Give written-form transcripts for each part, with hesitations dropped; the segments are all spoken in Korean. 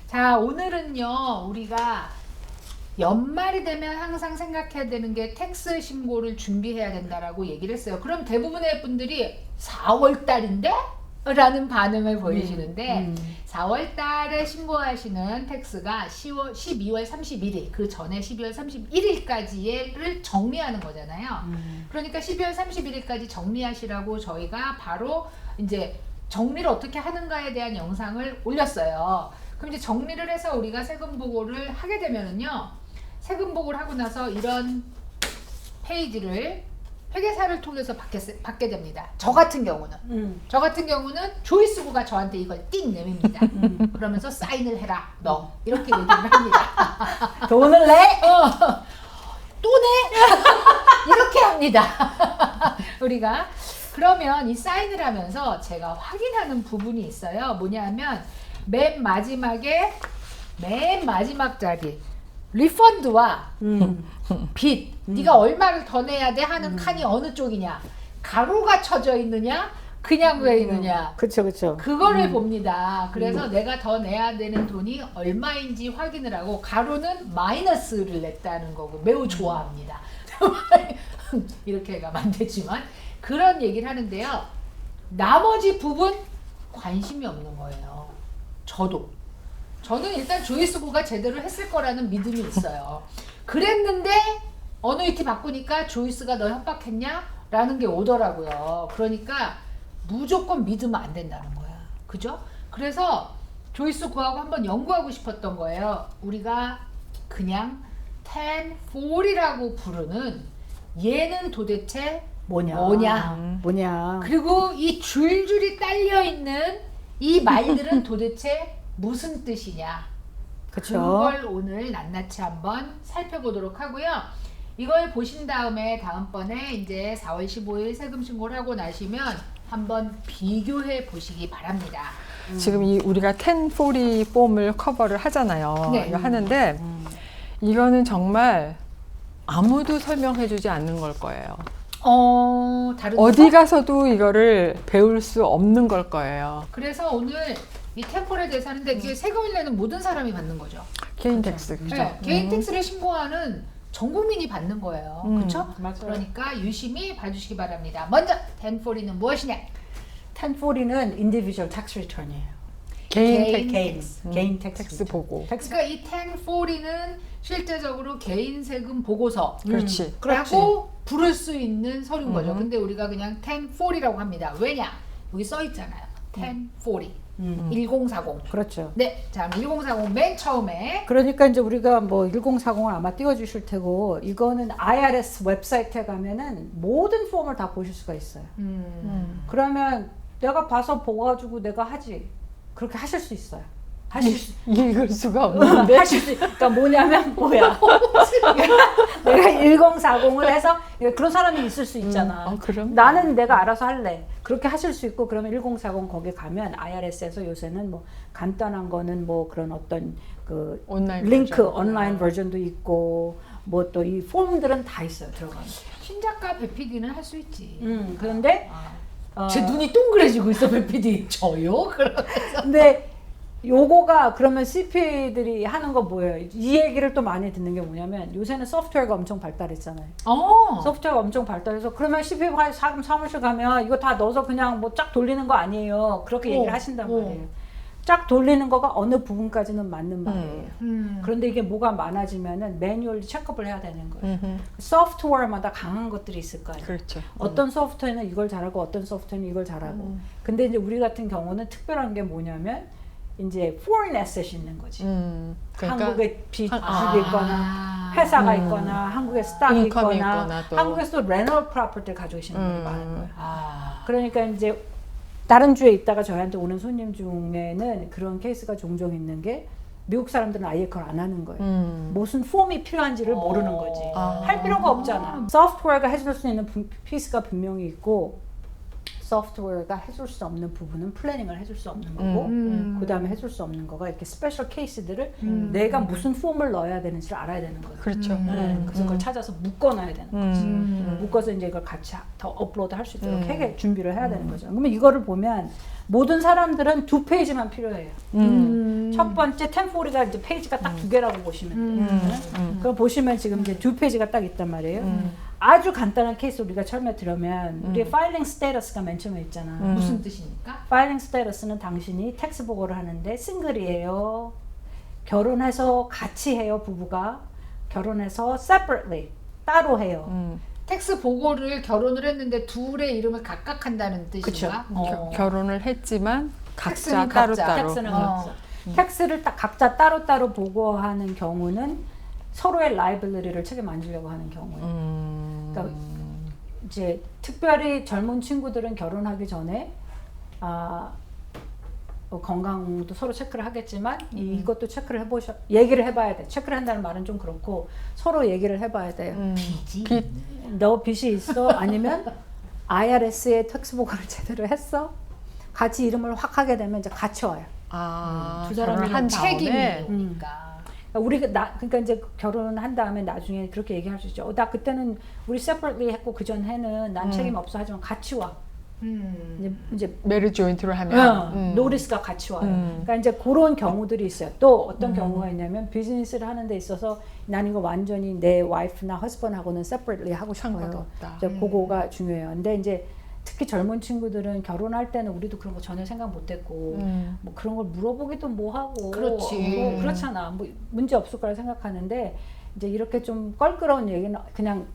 자, 오늘은요, 우리가 연말이 되면 항상 생각해야 되는 게 텍스 신고를 준비해야 된다라고 얘기를 했어요. 그럼 대부분의 분들이 4월 달인데? 라는 반응을 보이시는데 4월 달에 신고하시는 텍스가 12월 31일, 그 전에 12월 31일까지를 정리하는 거잖아요. 그러니까 12월 31일까지 정리하시라고 저희가 바로 이제 정리를 어떻게 하는가에 대한 영상을 올렸어요. 그럼 이제 정리를 해서 우리가 세금 보고를 하게 되면은요, 세금 보고를 하고 나서 이런 페이지를 회계사를 통해서 받게 됩니다. 저 같은 경우는 조이스구가 저한테 이걸 띵 내밉니다. 그러면서 사인을 해라 너, 이렇게 얘기를 합니다. 돈을 내? 또 내? 이렇게 합니다. 우리가 그러면 이 사인을 하면서 제가 확인하는 부분이 있어요. 뭐냐면 맨 마지막 자리 리펀드와 빚, 네가 얼마를 더 내야 돼 하는 칸이 어느 쪽이냐, 가로가 쳐져 있느냐 그냥 왜 있느냐, 그쵸. 그거를 봅니다. 그래서 내가 더 내야 되는 돈이 얼마인지 확인을 하고, 가로는 마이너스를 냈다는 거고 매우 좋아합니다. 이렇게 가면 안 되지만 그런 얘기를 하는데요. 나머지 부분 관심이 없는 거예요. 저는 일단 조이스구가 제대로 했을 거라는 믿음이 있어요. 그랬는데 어느이티 바꾸니까 조이스가 너 협박했냐? 라는 게 오더라고요. 그러니까 무조건 믿으면 안 된다는 거야. 그죠? 그래서 조이스구하고 한번 연구하고 싶었던 거예요. 우리가 그냥 1040이라고 부르는 얘는 도대체 뭐냐? 그리고 이 줄줄이 딸려있는 이 말들은 도대체 무슨 뜻이냐? 그쵸. 그걸 오늘 낱낱이 한번 살펴보도록 하고요. 이걸 보신 다음에 다음번에 이제 4월 15일 세금 신고를 하고 나시면 한번 비교해 보시기 바랍니다. 지금 우리가 1040 폼을 커버를 하잖아요. 네. 이거 하는데 이거는 정말 아무도 설명해주지 않는 걸 거예요. 다른 어디 데서? 가서도 이거를 배울 수 없는 걸 거예요. 그래서 오늘 이 템포에 대해서 하는데 이제 세금을 내는 모든 사람이 받는 거죠. 개인 텍스, 그죠? 네, 개인 텍스를 신고하는 전 국민이 받는 거예요. 그렇죠? 맞아요. 그러니까 유심히 봐주시기 바랍니다. 먼저 1040는 무엇이냐? 1040는 individual tax return이에요. 개인 개인 텍스 텍스 보고. 그러니까 이 1040는 실제적으로 개인 세금 보고서 그렇지. 라고 부를 수 있는 서류인 거죠. 근데 우리가 그냥 1040이라고 합니다. 왜냐? 여기 써 있잖아요. 1040. 1040. 그렇죠. 네, 자, 1040 맨 처음에 그러니까 이제 우리가 뭐 1040을 아마 띄워주실 테고, 이거는 IRS 웹사이트에 가면은 모든 폼을 다 보실 수가 있어요. 그러면 내가 봐서 보가지고 내가 하지, 그렇게 하실 수 있어요. 읽을 수가 없는데. 그러니까 뭐냐면 뭐야? 내가 1040을 해서 그런 사람이 있을 수 있잖아. 그럼? 나는 내가 알아서 할래. 그렇게 하실 수 있고, 그러면 1040 거기 가면 IRS에서 요새는 뭐 간단한 거는 뭐 그런 어떤 그 온라인 링크 버전. 온라인 버전도 있고, 뭐 또 이 폼들은 다 있어요, 들어가면. 신작가 배피디는 할 수 있지. 그런데 제 눈이 동그래지고 있어, 배피디. 저요? 근데 요거가 그러면 CPA들이 하는 거 뭐예요? 이 얘기를 또 많이 듣는 게 뭐냐면, 요새는 소프트웨어가 엄청 발달했잖아요. 소프트웨어가 엄청 발달해서 그러면 CPA 사무실 가면 이거 다 넣어서 그냥 뭐 쫙 돌리는 거 아니에요. 그렇게 얘기를 하신단 말이에요. 쫙 돌리는 거가 어느 부분까지는 맞는 말이에요. 그런데 이게 뭐가 많아지면은 매뉴얼 체크업을 해야 되는 거예요. 소프트웨어마다 강한 것들이 있을 거예요. 그렇죠. 어떤 소프트웨어는 이걸 잘하고 어떤 소프트웨어는 이걸 잘하고. 근데 이제 우리 같은 경우는 특별한 게 뭐냐면 이제 foreign asset이 있는 거지. 그러니까 한국에 빚이 있거나 회사가 있거나 한국에 스탁이 인컴이 있거나 있거나 또. 한국에서 또 레널 프로퍼티를 가지고 계시는 분이 많은 거예요. 그러니까 이제 다른 주에 있다가 저희한테 오는 손님 중에는 그런 케이스가 종종 있는 게, 미국 사람들은 아예 그걸 안 하는 거예요. 무슨 폼이 필요한지를 모르는 거지. 할 필요가 없잖아. 소프트웨어가 해줄 수 있는 피스가 분명히 있고, 소프트웨어가 해줄 수 없는 부분은 플래닝을 해줄 수 없는 거고 그 다음에 해줄 수 없는 거가 이렇게 스페셜 케이스들을 내가 무슨 폼을 넣어야 되는지를 알아야 되는 거예요. 그렇죠. 네, 그래서 그걸 찾아서 묶어놔야 되는 거지. 묶어서 이제 이걸 같이 더 업로드 할 수 있도록 준비를 해야 되는 거죠. 그러면 이거를 보면 모든 사람들은 2페이지만 필요해요. 첫 번째 1040가 이제 페이지가 딱 2개라고 보시면 돼요. 그럼 보시면 지금 이제 2페이지가 딱 있단 말이에요. 아주 간단한 케이스 우리가 처음에 들으면 우리 파일링 스테이터스가 맨 처음에 있잖아. 무슨 뜻입니까? 파일링 스테이터스는 당신이 텍스 보고를 하는데 싱글이에요. 결혼해서 같이 해요, 부부가. 결혼해서 separately 따로 해요. 텍스 보고를 결혼을 했는데 둘의 이름을 각각 한다는 뜻인가? 결혼을 했지만 텍스는 각자 각자. 따로따로. 텍스는 각자. 텍스를 딱 각자 따로따로 보고하는 경우는 서로의 라이빌리티를 책임 안 지려고 하는 경우예요. 그러니까 이제 특별히 젊은 친구들은 결혼하기 전에 건강도 서로 체크를 하겠지만 이것도 체크를 얘기를 해봐야 돼. 체크를 한다는 말은 좀 그렇고 서로 얘기를 해봐야 돼요. 너 빚이 있어? 아니면 IRS에 텍스 보고를 제대로 했어? 같이 이름을 확 하게 되면 이제 같이 와요. 두 사람이 사람이 한 책임이 다음에 오니까. 그러니까 이제 결혼한 다음에 나중에 그렇게 얘기할 수 있죠. 나 그때는 우리 separately 했고 그 전에는 난 책임 없어 하지만 같이 와. 이제 메리 조인트로 하면 노리스가 같이 와요. 그러니까 이제 그런 경우들이 있어요. 또 어떤 경우가 있냐면 비즈니스를 하는 데 있어서 난 이거 완전히 내 와이프나 허스번하고는 separately 하고 싶어요. 상관없다. 이제 그거가 중요해요. 근데 이제 특히 젊은 친구들은 결혼할 때는 우리도 그런 거 전혀 생각 못했고 뭐 그런 걸 물어보기도 뭐하고 그렇지. 그렇잖아. 뭐 문제 없을 거라 생각하는데 이제 이렇게 좀 껄끄러운 얘기는 그냥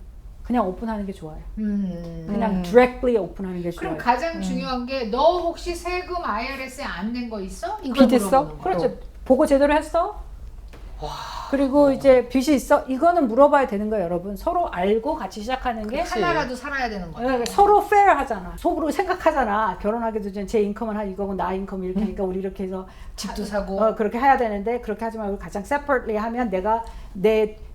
오픈하는 게 좋아요. 그냥 directly 오픈하는 게 좋아요. 그럼 가장 중요한 게 너 혹시 세금 IRS에 안 낸 거 있어? 이거 빚 있어? 물어보는 거. 그렇죠. 보고 제대로 했어? 그리고 이제 빚이 있어? 이거는 물어봐야 되는 거예요, 여러분. 서로 알고 같이 시작하는 게 하나라도 살아야 되는 거야. 서로 fair 하잖아. 속으로 생각하잖아. 결혼하기도 전에 제 인컴은 한 이거고 나 인컴 이렇게 하니까 우리 이렇게 해서 집도 사고. 그렇게 해야 되는데 그렇게 하지 말고 가장 separately 하면 내가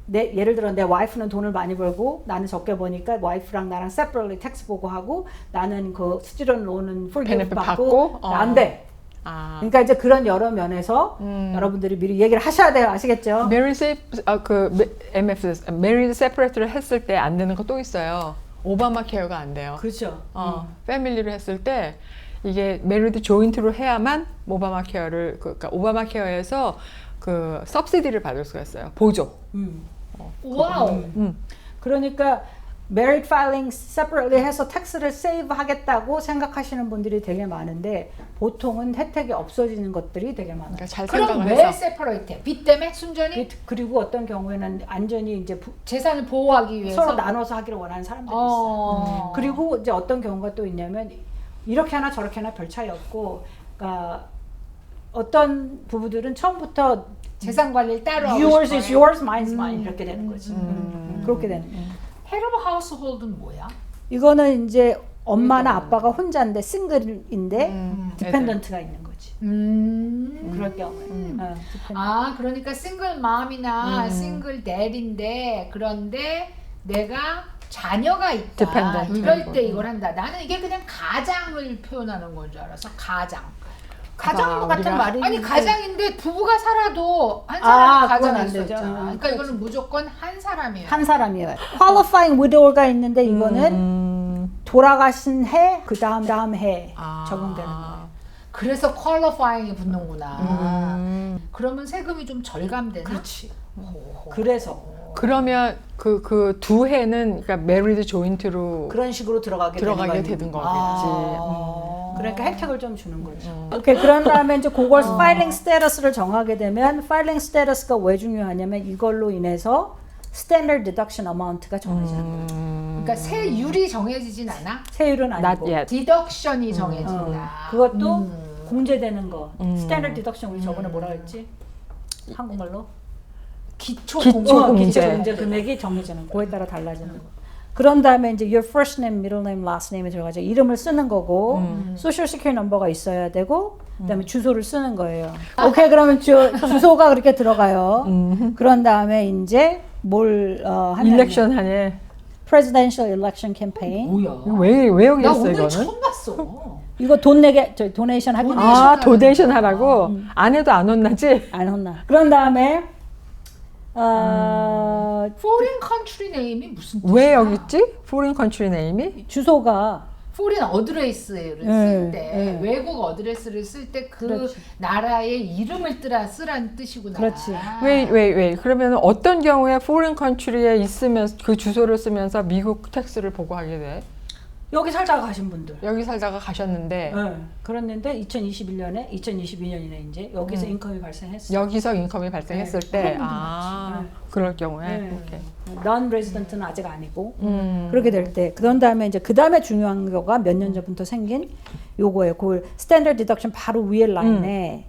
예를 들어 내 와이프는 돈을 많이 벌고 나는 적게 버니까 와이프랑 나랑 separately 텍스 보고 하고 나는 그 스튜던트 론은 forgive 받고 안 돼. 그러니까 이제 그런 여러 면에서 여러분들이 미리 얘기를 하셔야 돼요. 아시겠죠? 메리드 세퍼레이트를 했을 때 안 되는 거 또 있어요. 오바마 케어가 안 돼요. 그렇죠. 패밀리를 했을 때 이게 메리드 조인트로 해야만 오바마 케어를 그러니까 오바마 케어에서 그 서브시디를 받을 수가 있어요. 보조. 와우. 그러니까 married filing separately 해서 텍스를 세이브 하겠다고 생각하시는 분들이 되게 많은데 보통은 혜택이 없어지는 것들이 되게 많아요. 그러니까 잘 그럼 생각을 왜 해서. 세퍼레이트? 빚 때문에 순전히 그리고 어떤 경우에는 안전히 이제 재산을 보호하기 위해서 서로 나눠서 하기를 원하는 사람들이 있어요. 그리고 이제 어떤 경우가 또 있냐면 이렇게 하나 저렇게 하나 별 차이 없고, 그러니까 어떤 부부들은 처음부터 재산 관리를 따로 하고 yours 싶어요. is yours, mine is mine 이렇게 되는 거지. 그렇게 되는 거예요. Head of household은 뭐야? 이거는 이제 엄마나 아빠가 혼자인데 싱글인데 디펜던트가 있는 거지. 그럴 경우에. 아, 그러니까 싱글 맘이나 싱글 댄인데 그런데 내가 자녀가 있다. Dependent. 이럴 때 이걸 한다. 나는 이게 그냥 가장을 표현하는 건 줄 알았어. 가장. 가장 같은 말이 아니 가장인데 부부가 살아도 한 아, 사람이 그건 가장일 안 수 되죠. 있잖아. 그러니까 이거는 무조건 한 사람이에요. 한 사람이에요. qualifying widow가 있는데 이거는 돌아가신 해, 그 다음 해 적용되는 거예요. 그래서 퀄리파잉이 붙는구나. 그러면 세금이 좀 절감되나? 그렇지. 그래서 그러면 그 두 해는 그러니까 메리드 조인트로 그런 식으로 들어가게 되는 거겠지. 그러니까 혜택을 좀 주는 거죠. 오케이, 그런 다음에 이제 그걸 파일링 스테이터스를 정하게 되면 파일링 스테이터스가 왜 중요하냐면 이걸로 인해서 스탠더드 디덕션 어마운트가 정해지는 거예요. 그러니까 세율이 정해지진 않아? 세율은 아니고 Not yet. 디덕션이 정해진다. 그것도 공제되는 거. 스탠더드 디덕션 우리 저번에 뭐라 했지? 한국말로? 기초 공제 금액이 정해지는 거. 그에 따라 달라지는 거. 그런 다음에 이제 your first name, middle name, last name에 들어가죠. 이름을 쓰는 거고, social security number가 있어야 되고, 그다음에 주소를 쓰는 거예요. 오케이, 그러면 주소가 그렇게 들어가요. 그런 다음에 이제 뭘 하냐면 일렉션 하네. presidential election campaign. 뭐야? 왜 여기 나 있어 오늘 이거는? 처음 봤어. 이거 돈 내게 저 도네이션 하기 아 도네이션 하라고? 안 해도 안 혼나지? 안 혼나. 그런 다음에 Foreign country name이 무슨 뜻이야? 왜 여기 있지? Foreign country name이? 주소가 Foreign 어드레스를 쓸 때 외국 어드레스를 쓸 때 그 그렇지. 나라의 이름을 쓰란 뜻이구나. 그렇지. 왜? 그러면 어떤 경우에 foreign country에 있으면 그 주소를 쓰면서 미국 텍스를 보고하게 돼? 여기 살다가 가신 분들. 여기 살다가 가셨는데 그랬는데 2021년에 2022년이네 이제 여기서 인컴이 발생했어. 여기서 인컴이 발생했을 때 그런 그럴 경우에 오케이. non-resident는 아직 아니고 그렇게 될 때 그런 다음에 이제 그 다음에 중요한 거가 몇 년 전부터 생긴 요거예요. 그 standard deduction 바로 위에 라인에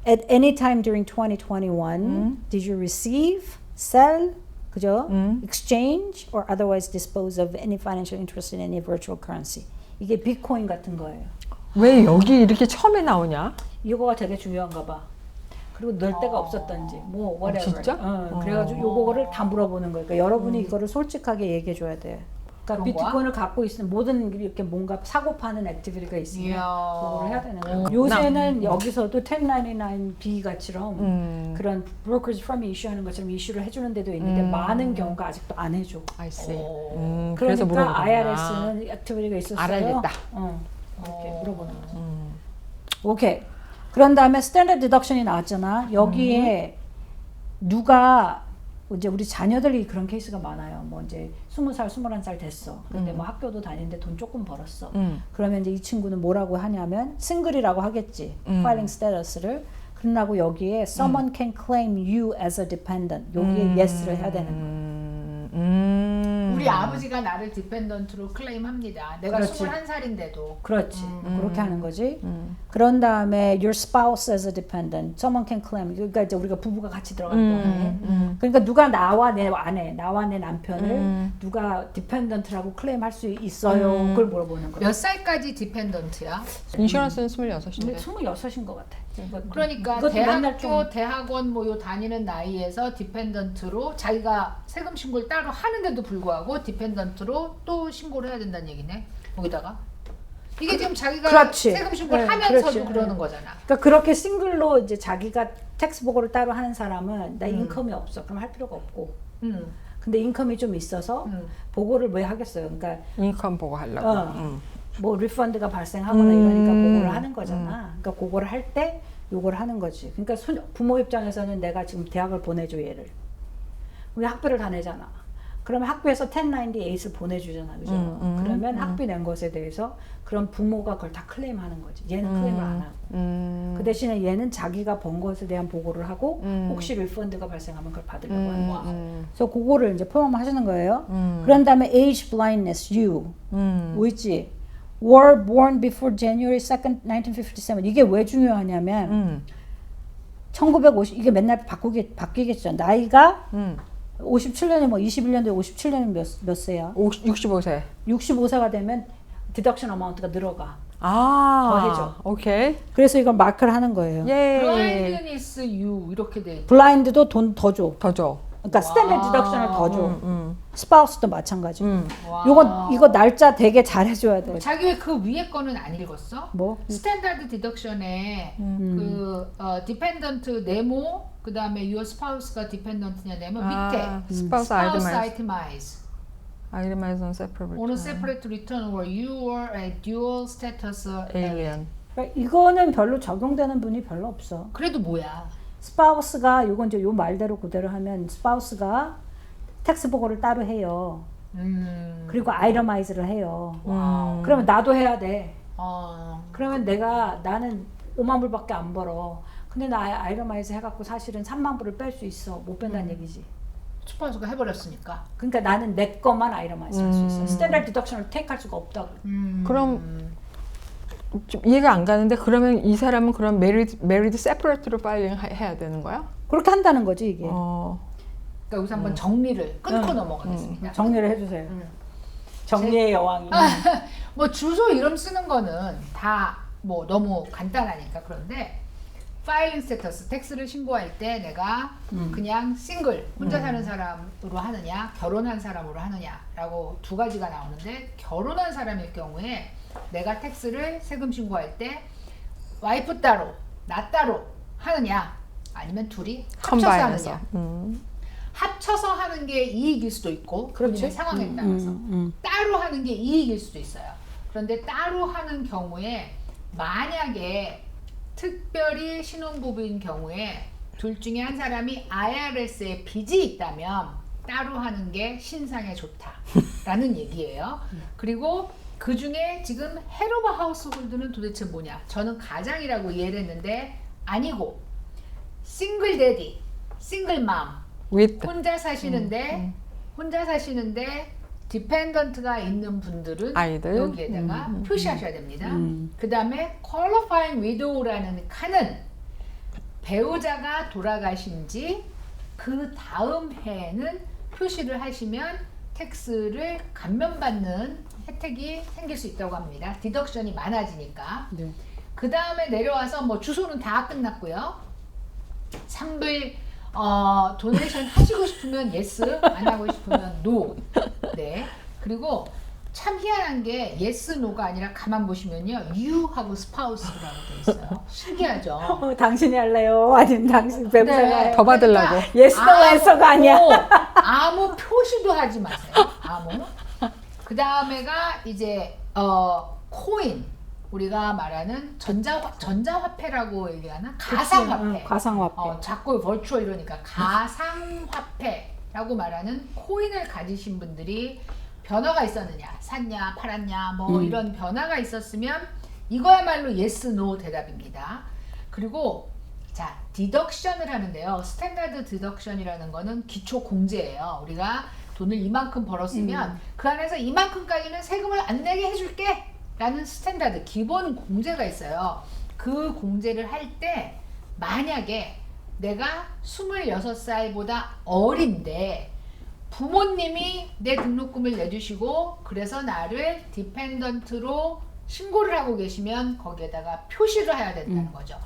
at any time during 2021 did you receive, sell, 그죠? exchange or otherwise dispose of any financial interest in any virtual currency. 이게 비트코인 같은 거예요. 왜 여기 이렇게 처음에 나오냐? 이거가 되게 중요한가 봐. 그리고 넣을 데가 없었던지 뭐 whatever. 진짜? 그래가지고 요거를 다 물어보는 거예요. 그러니까 여러분이 이거를 솔직하게 얘기해 줘야 돼. 그러니까 그런 거야? 비트코인을 갖고 있으면 모든 이렇게 뭔가 사고 파는 액티비티가 있으면 이야. 그거를 해야 되는 거예요. 요새는 여기서도 1099B 같이럼 그런 brokers firm이 이슈하는 것처럼 이슈를 해주는 데도 있는데 많은 경우가 아직도 안 해줘. I see. 그러니까 그래서 물어보는구나. IRS는 액티비티가 있었어요. 알아야겠다. 이렇게 물어보는 거죠. 오케이. 그런 다음에 스탠다드 디덕션이 나왔잖아. 여기에 누가 이제 우리 자녀들이 그런 케이스가 많아요. 뭐 이제 20살, 21살 됐어. 근데 뭐 학교도 다니는데 돈 조금 벌었어. 그러면 이제 이 친구는 뭐라고 하냐면 싱글이라고 하겠지. 파일링 스테터스를. 그러고 여기에 someone can claim you as a dependent. 여기에 yes를 해야 되는 거야. 우리 아버지가 나를 디펜던트로 클레임합니다. 내가 그렇지. 21살인데도. 그렇지. 그렇게 하는 거지. 그런 다음에 your spouse as a dependent. Someone can claim. 그러니까 이제 우리가 부부가 같이 들어갈 경우에. 그러니까 누가 나와 내 아내, 나와 내 남편을 누가 디펜던트라고 클레임할 수 있어요. 그걸 물어보는 거야. 몇 살까지 디펜던트야? 인슈런스는 근데 26인데. 26인 것 같아. 그러니까 이것도 맨날 대학교, 대학원 뭐 요 다니는 나이에서 디펜던트로 자기가 세금 신고를 따로 하는데도 불구하고 디펜던트로 또 신고를 해야 된다는 얘기네. 거기다가 이게 지금 자기가 그렇지. 세금 신고를 네, 하면서도 그렇지. 그러는 거잖아. 그러니까 그렇게 싱글로 이제 자기가 텍스 보고를 따로 하는 사람은 나 인컴이 없어. 그럼 할 필요가 없고. 근데 인컴이 좀 있어서 보고를 왜 하겠어요? 그러니까 인컴 보고 하려고. 뭐 리펀드가 발생하거나 이러니까 보고를 하는 거잖아. 그러니까 그거를 할 때 요걸 하는 거지. 그러니까 부모 입장에서는 내가 지금 대학을 보내줘 얘를. 우리 학비를 다 내잖아. 그러면 학비에서 1098을 보내주잖아, 그죠? 그러면 학비 낸 것에 대해서 그럼 부모가 그걸 다 클레임하는 거지. 얘는 클레임을 안 하고. 그 대신에 얘는 자기가 번 것에 대한 보고를 하고 혹시 리펀드가 발생하면 그걸 받으려고 하는 거야. 그래서 그거를 이제 포함하시는 거예요. 그런 다음에 age blindness, you. 뭐 있지? were born before January 2nd, 1957. 이게 왜 중요하냐면 1950 이게 맨날 바뀌겠죠. 나이가 57년이 뭐 21년도에 57년이 몇 세야? 65세. 65세가 되면 디덕션 어마운트가 늘어가. 더해줘. 오케이. 그래서 이걸 마크를 하는 거예요. 예. blindness you 이렇게 돼. 블라인드도 돈 더 줘. 더 줘. 그러니까 스탠다드 디덕션을 더 줘. 스파우스도 마찬가지. 와. 이거 날짜 되게 잘해줘야 돼. 자기 왜 그 위에 거는 안 읽었어? 뭐? 스탠다드 디덕션에 그 디펜던트 네모 그 다음에 your spouse가 디펜던트냐 네모 밑에 스파우스 spouse 아이템 itemize Itemized on separate on a return. separate return or you were a dual status Alien. 그러니까 이거는 별로 적용되는 분이 별로 없어. 그래도 뭐야? 스파우스가 요건 이제 요 말대로 그대로 하면 스파우스가 텍스 보고를 따로 해요. 그리고 아이터마이즈를 해요. 그러면 나도 해야 돼. 그러면 나는 5만 불밖에 안 벌어. 근데 나 아이터마이즈 해갖고 사실은 3만 불을 뺄 수 있어. 못 뺀다는 얘기지. 스파우스가 해버렸으니까. 그러니까 나는 내 것만 아이터마이즈 할 수 있어. 스탠다드 디덕션을 택할 수가 없다고. 그럼 좀 이해가 안 가는데 그러면 이 사람은 그럼 married separate로 파일링 해야 되는 거야? 그렇게 한다는 거지 이게. 그러니까 여기서 한번 정리를 끊고 넘어가겠습니다. 정리를 해주세요. 정리의 여왕이. 뭐 주소 이름 쓰는 거는 다 뭐 너무 간단하니까 그런데 파일링 스테터스, 텍스를 신고할 때 내가 그냥 싱글, 혼자 사는 사람으로 하느냐, 결혼한 사람으로 하느냐라고 두 가지가 나오는데, 결혼한 사람일 경우에 내가 텍스를 세금 신고할 때 와이프 따로, 나 따로 하느냐, 아니면 둘이 합쳐서 컴바인해서. 하느냐. 합쳐서 하는 게 이익일 수도 있고, 그렇지. 상황에 따라서 따로 하는 게 이익일 수도 있어요. 그런데 따로 하는 경우에 만약에 특별히 신혼부부인 경우에 둘 중에 한 사람이 IRS에 빚이 있다면 따로 하는 게 신상에 좋다라는 얘기예요. 그리고 그 중에 지금 헤드 오브 하우스홀드는 도대체 뭐냐? 저는 가장이라고 이해를 했는데 아니고, 싱글 데디, 싱글 맘, with 혼자 사시는데 디펜던트가 있는 분들은 아이들. 여기에다가 표시하셔야 됩니다. 그 다음에 qualifying widow라는 칸은 배우자가 돌아가신 지 그 다음 해에는 표시를 하시면 텍스를 감면받는 혜택이 생길 수 있다고 합니다. 디덕션이 많아지니까. 네. 그 다음에 내려와서 뭐 주소는 다 끝났고요. 산불 도네이션 하시고 싶으면 yes, 안 하고 싶으면 no. 네. 그리고 참 희한한 게 yes, no가 아니라 가만 보시면요, you 하고 spouse라고 돼 있어요. 신기하죠? 당신이 할래요? 아니면 당신 배우자가 네. 할래요? 더 받으려고. yes, no answer가 아니야. 아무 표시도 하지 마세요. 아무. 그 다음에가 이제 코인, 우리가 말하는 전자화폐라고 얘기하나? 가상화폐. 가상화폐. 자꾸 벌추얼 이러니까 가상화폐라고 말하는 코인을 가지신 분들이 변화가 있었느냐, 샀냐, 팔았냐, 뭐 이런 변화가 있었으면 이거야말로 yes, no 대답입니다. 그리고 자, 디덕션을 하는데요. 스탠다드 디덕션이라는 거는 기초 공제예요. 우리가 돈을 이만큼 벌었으면 그 안에서 이만큼까지는 세금을 안 내게 해줄게 라는 스탠다드 기본 공제가 있어요. 그 공제를 할 때 만약에 내가 26살보다 어린데 부모님이 내 등록금을 내주시고 그래서 나를 디펜던트로 신고를 하고 계시면 거기에다가 표시를 해야 된다는 거죠.